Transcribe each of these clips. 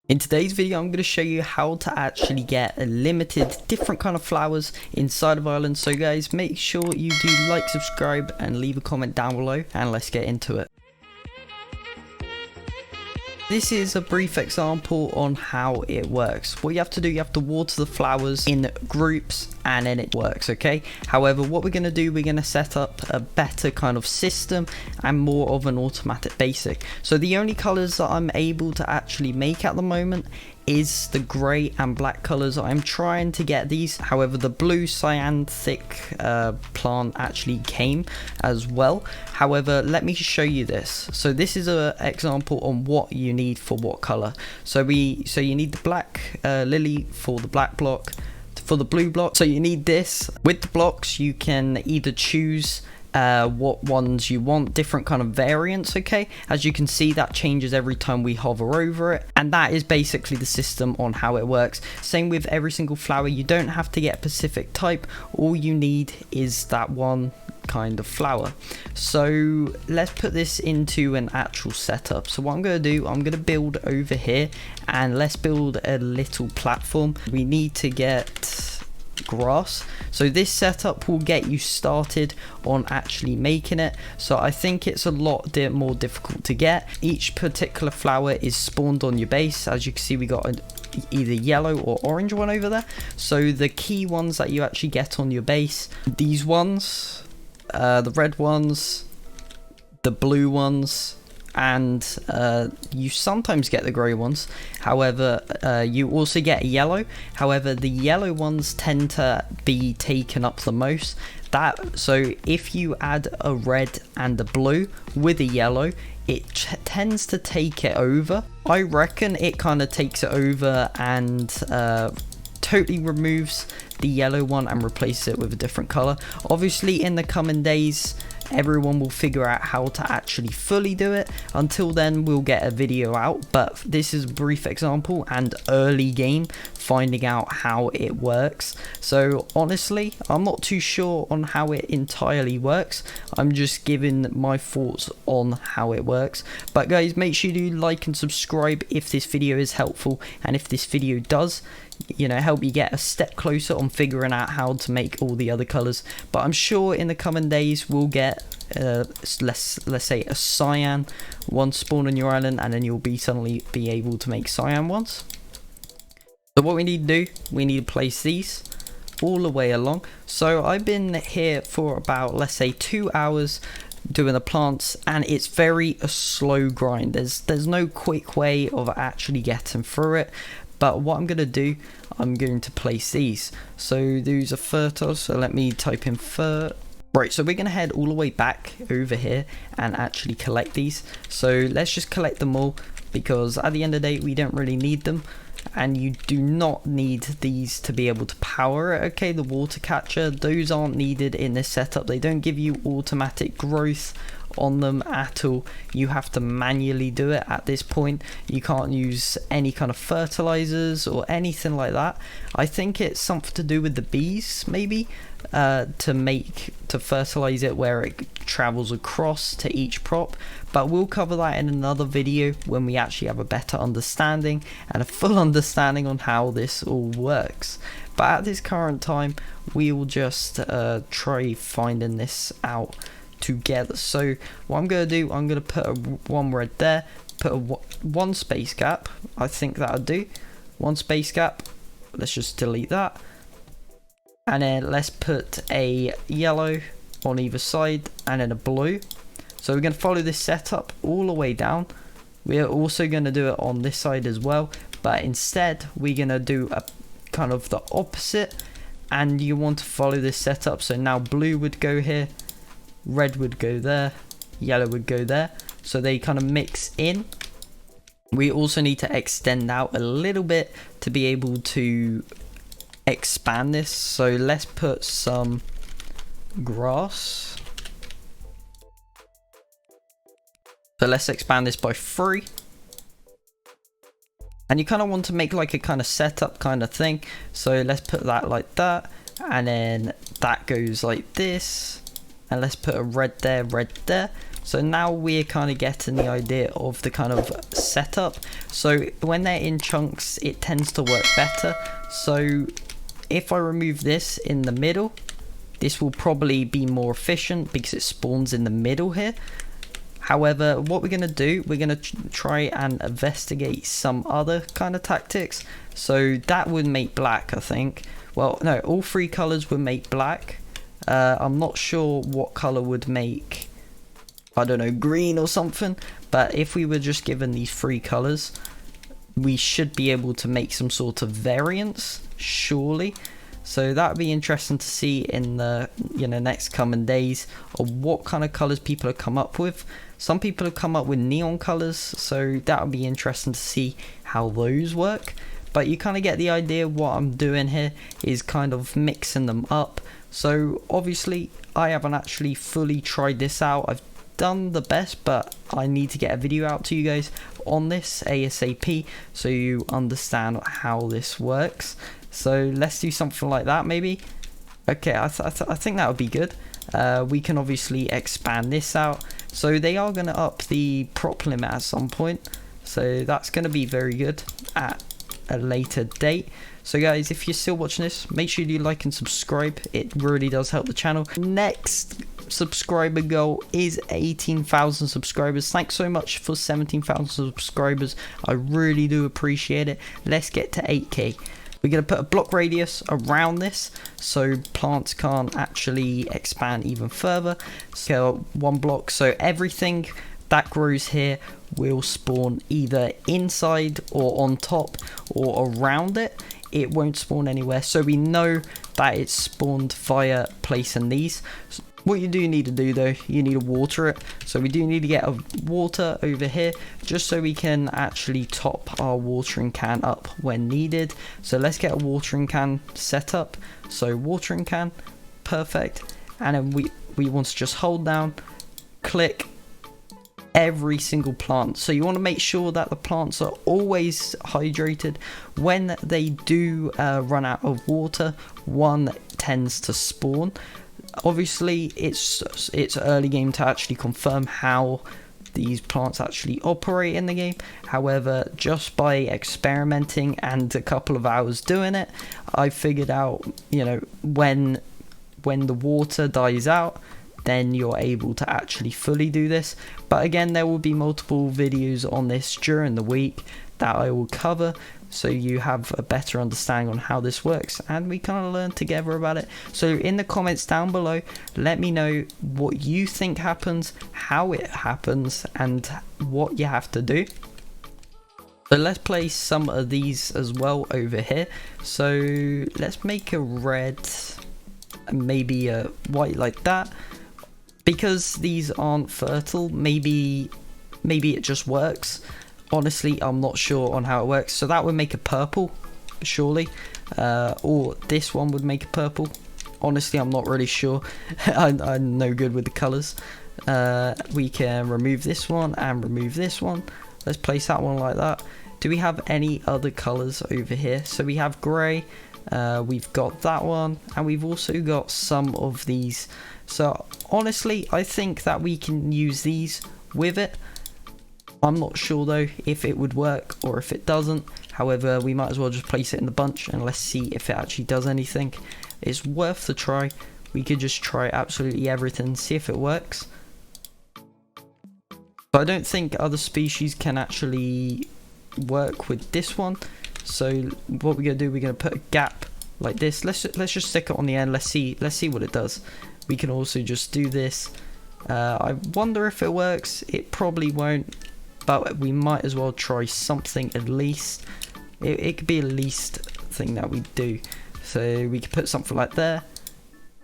In today's video, I'm going to show you how to actually get a limited different kind of flowers inside of Ireland. So guys, make sure you do like, subscribe and leave a comment down below, and let's get into it. This is a brief example on how it works. What you have to do, you have to water the flowers in groups and then it works, okay? However, what we're going to do, we're going to set up a better kind of system and more of an automatic basic. So the only colors that I'm able to actually make at the moment is the grey and black colors. I'm trying to get these. However, the blue cyan thick plant actually came as well. However, let me show you this. So this is an example on what you need for what color. So you need the black lily for the black block, for the blue block. So you need this. With the blocks, you can either choose what ones you want, different kind of variants, okay? As you can see, that changes every time we hover over it, and that is basically the system on how it works. Same with every single flower. You don't have to get a specific type. All you need is that one kind of flower. So let's put this into an actual setup. So what I'm going to do, I'm going to build over here, and let's build a little platform. We need to get grass. So this setup will get you started on actually making it. So I think it's a lot more difficult to get. Each particular flower is spawned on your base. As you can see, we got either yellow or orange one over there. So the key ones that you actually get on your base, these ones, the red ones, the blue ones, and you sometimes get the grey ones. However, you also get a yellow. However, the yellow ones tend to be taken up the most. So if you add a red and a blue with a yellow, it tends to take it over. I reckon it kind of takes it over and totally removes the yellow one and replaces it with a different color. Obviously, in the coming days, everyone will figure out how to actually fully do it. Until then, we'll get a video out, but this is a brief example and early game finding out how it works. So honestly, I'm not too sure on how it entirely works. I'm just giving my thoughts on how it works. But guys, make sure you do like and subscribe if this video is helpful, and if this video does, you know, help you get a step closer on figuring out how to make all the other colors. But I'm sure in the coming days we'll get let's say a cyan one spawn on your island, and then you'll suddenly be able to make cyan ones. So what we need to do, we need to place these all the way along. So I've been here for about, let's say, 2 hours doing the plants, and it's a slow grind. There's no quick way of actually getting through it. But what I'm going to do, I'm going to place these. So these are fertile, so let me type in fert. Right, so we're going to head all the way back over here and actually collect these. So let's just collect them all, because at the end of the day, we don't really need them. And you do not need these to be able to power it, okay? The water catcher, those aren't needed in this setup. They don't give you automatic growth on them at all. You have to manually do it at this point. You can't use any kind of fertilizers or anything like that. I think it's something to do with the bees, maybe, to fertilize it where it travels across to each prop. But we'll cover that in another video when we actually have a better understanding and a full understanding on how this all works. But at this current time, we will just try finding this out together. So what I'm going to do, I'm going to put one red there, put one space gap. I think that'll do. One space gap. Let's just delete that, and then let's put a yellow on either side and then a blue. So we're going to follow this setup all the way down. We're also going to do it on this side as well, but instead we're going to do a kind of the opposite, and you want to follow this setup. So now blue would go here, red would go there, yellow would go there, so they kind of mix in. We also need to extend out a little bit to be able to expand this. So let's put some grass. So let's expand this by 3. And you kind of want to make like a kind of setup kind of thing. So let's put that like that, and then that goes like this. And let's put a red there, red there. So now we're kind of getting the idea of the kind of setup. So when they're in chunks, it tends to work better. So if I remove this in the middle, this will probably be more efficient because it spawns in the middle here. However, what we're going to do, we're going to try and investigate some other kind of tactics. So that would make black, I think. Well, no, all three colors would make black. I'm not sure what color would make, I don't know, green or something. But if we were just given these three colors, we should be able to make some sort of variance, surely. So that would be interesting to see in the next coming days of what kind of colors people have come up with. Some people have come up with neon colors, so that would be interesting to see how those work. But you kind of get the idea. What I'm doing here is kind of mixing them up. So obviously I haven't actually fully tried this out. I've done the best, but I need to get a video out to you guys on this ASAP so you understand how this works. So let's do something like that maybe. Okay, I think that would be good. We can obviously expand this out. So they are going to up the prop limit at some point. So that's going to be very good at a later date. So guys, if you're still watching this, make sure you like and subscribe. It really does help the channel. Next subscriber goal is 18,000 subscribers. Thanks so much for 17,000 subscribers. I really do appreciate it. Let's get to 8k. We're going to put a block radius around this so plants can't actually expand even further. So 1 block, so everything that grows here will spawn either inside or on top or around it. It won't spawn anywhere, so we know that it's spawned via placing these. What you do need to do though, you need to water it. So we do need to get a water over here just so we can actually top our watering can up when needed. So let's get a watering can set up. So watering can, perfect. And then we want to just hold down, click every single plant. So you want to make sure that the plants are always hydrated. When they do run out of water, one tends to spawn. Obviously it's early game to actually confirm how these plants actually operate in the game. However, just by experimenting and a couple of hours doing it, I figured out, when the water dies out, then you're able to actually fully do this. But again, there will be multiple videos on this during the week that I will cover, so you have a better understanding on how this works and we kind of learn together about it. So in the comments down below, let me know what you think happens, how it happens, and what you have to do. So let's place some of these as well over here. So let's make a red and maybe a white like that. Because these aren't fertile, maybe it just works. Honestly, I'm not sure on how it works. So that would make a purple, surely. Or this one would make a purple. Honestly, I'm not really sure. I'm no good with the colours. We can remove this one and remove this one. Let's place that one like that. Do we have any other colours over here? So we have grey. We've got that one. And we've also got some of these. So honestly, I think that we can use these with it. I'm not sure though if it would work or if it doesn't. However, we might as well just place it in the bunch and let's see if it actually does anything. It's worth the try. We could just try absolutely everything, see if it works. But I don't think other species can actually work with this one. So what we're gonna do, we're gonna put a gap like this. Let's just stick it on the end. Let's see what it does. We can also just do this. I wonder if it works. It probably won't, but we might as well try something at least. It could be the least thing that we do. So we could put something like there,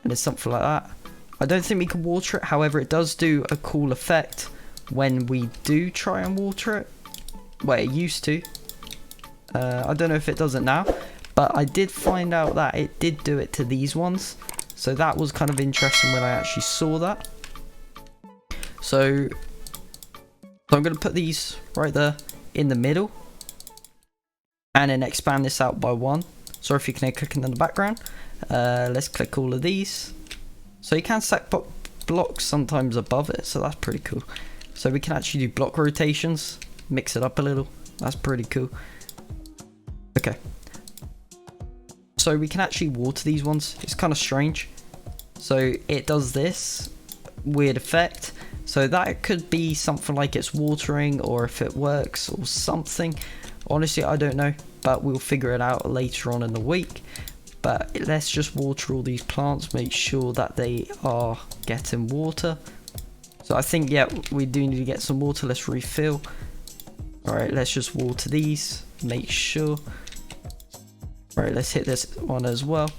and then something like that. I don't think we can water it. However, it does do a cool effect when we do try and water it. Well, it used to. I don't know if it does it now, but I did find out that it did do it to these ones. So that was kind of interesting when I actually saw that. So I'm going to put these right there in the middle. And then expand this out by 1. Sorry if you can hear clicking in the background. Let's click all of these. So you can stack blocks sometimes above it, so that's pretty cool. So we can actually do block rotations, mix it up a little. That's pretty cool. Okay. So we can actually water these ones. It's kind of strange. So it does this weird effect. So that could be something like it's watering, or if it works or something. Honestly, I don't know, but we'll figure it out later on in the week. But let's just water all these plants, make sure that they are getting water. So I think, yeah, we do need to get some water. Let's refill. Alright, let's just water these, make sure. Alright, let's hit this one as well.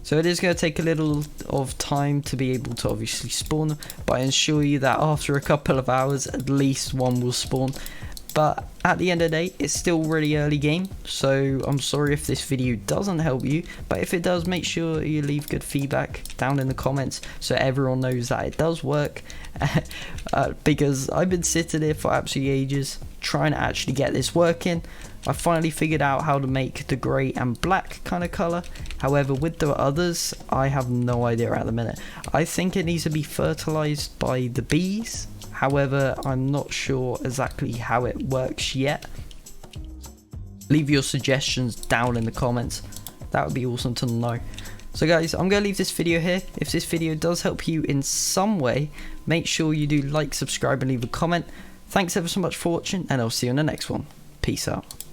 So it is going to take a little of time to be able to obviously spawn them, but I assure you that after a couple of hours, at least one will spawn. But at the end of the day, it's still really early game, so I'm sorry if this video doesn't help you, but if it does, make sure you leave good feedback down in the comments so everyone knows that it does work. Because I've been sitting here for absolutely ages trying to actually get this working. I finally figured out how to make the grey and black kind of colour. However, with the others, I have no idea at the minute. I think it needs to be fertilised by the bees. However, I'm not sure exactly how it works yet. Leave your suggestions down in the comments. That would be awesome to know. So guys, I'm going to leave this video here. If this video does help you in some way, make sure you do like, subscribe and leave a comment. Thanks ever so much for watching, and I'll see you in the next one. Peace out.